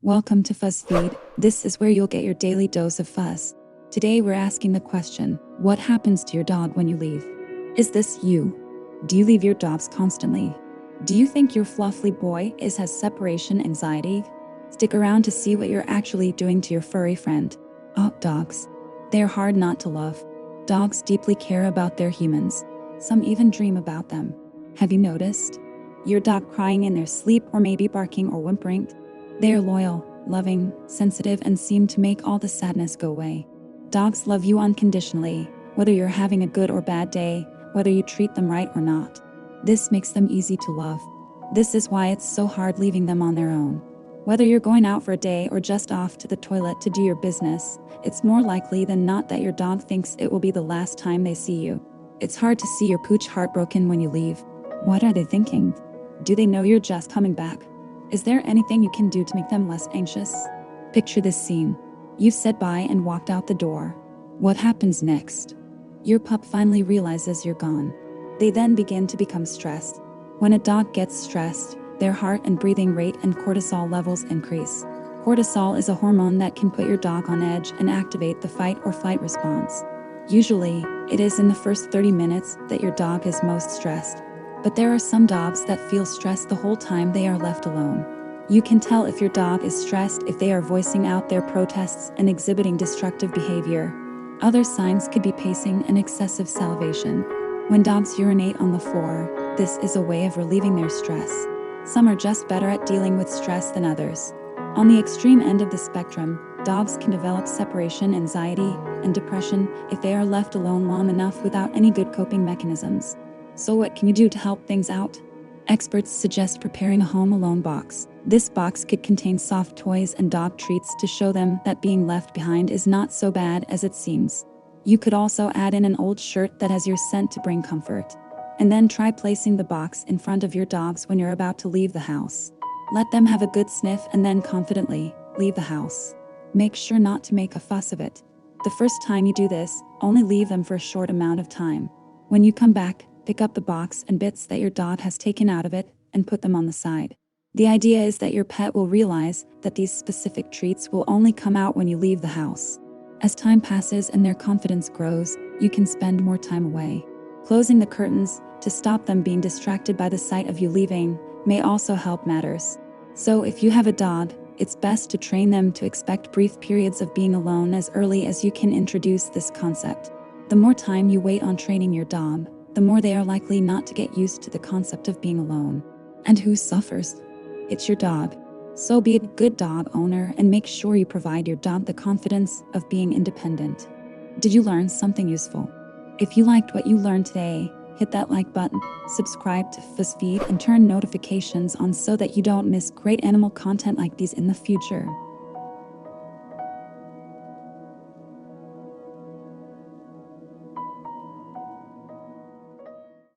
Welcome to Fuzz Feed. This is where you'll get your daily dose of fuzz. Today we're asking the question, what happens to your dog when you leave? Is this you? Do you leave your dogs constantly? Do you think your fluffy boy has separation anxiety? Stick around to see what you're actually doing to your furry friend. Oh, dogs. They're hard not to love. Dogs deeply care about their humans. Some even dream about them. Have you noticed? Your dog crying in their sleep or maybe barking or whimpering? They are loyal, loving, sensitive, and seem to make all the sadness go away. Dogs love you unconditionally, whether you're having a good or bad day, whether you treat them right or not. This makes them easy to love. This is why it's so hard leaving them on their own. Whether you're going out for a day or just off to the toilet to do your business, it's more likely than not that your dog thinks it will be the last time they see you. It's hard to see your pooch heartbroken when you leave. What are they thinking? Do they know you're just coming back? Is there anything you can do to make them less anxious? Picture this scene. You've said bye and walked out the door. What happens next? Your pup finally realizes you're gone. They then begin to become stressed. When a dog gets stressed, their heart and breathing rate and cortisol levels increase. Cortisol is a hormone that can put your dog on edge and activate the fight or flight response. Usually, it is in the first 30 minutes that your dog is most stressed. But there are some dogs that feel stressed the whole time they are left alone. You can tell if your dog is stressed if they are voicing out their protests and exhibiting destructive behavior. Other signs could be pacing and excessive salivation. When dogs urinate on the floor, this is a way of relieving their stress. Some are just better at dealing with stress than others. On the extreme end of the spectrum, dogs can develop separation anxiety and depression if they are left alone long enough without any good coping mechanisms. So what can you do to help things out? Experts suggest preparing a home alone box. This box could contain soft toys and dog treats to show them that being left behind is not so bad as it seems. You could also add in an old shirt that has your scent to bring comfort. And then try placing the box in front of your dogs when you're about to leave the house. Let them have a good sniff and then confidently leave the house. Make sure not to make a fuss of it. The first time you do this, only leave them for a short amount of time. When you come back, pick up the box and bits that your dog has taken out of it and put them on the side. The idea is that your pet will realize that these specific treats will only come out when you leave the house. As time passes and their confidence grows, you can spend more time away. Closing the curtains to stop them being distracted by the sight of you leaving may also help matters. So if you have a dog, it's best to train them to expect brief periods of being alone as early as you can introduce this concept. The more time you wait on training your dog, the more they are likely not to get used to the concept of being alone. And who suffers? It's your dog. So be a good dog owner and make sure you provide your dog the confidence of being independent. Did you learn something useful? If you liked what you learned today, hit that like button, subscribe to FuzzFeed and turn notifications on so that you don't miss great animal content like these in the future.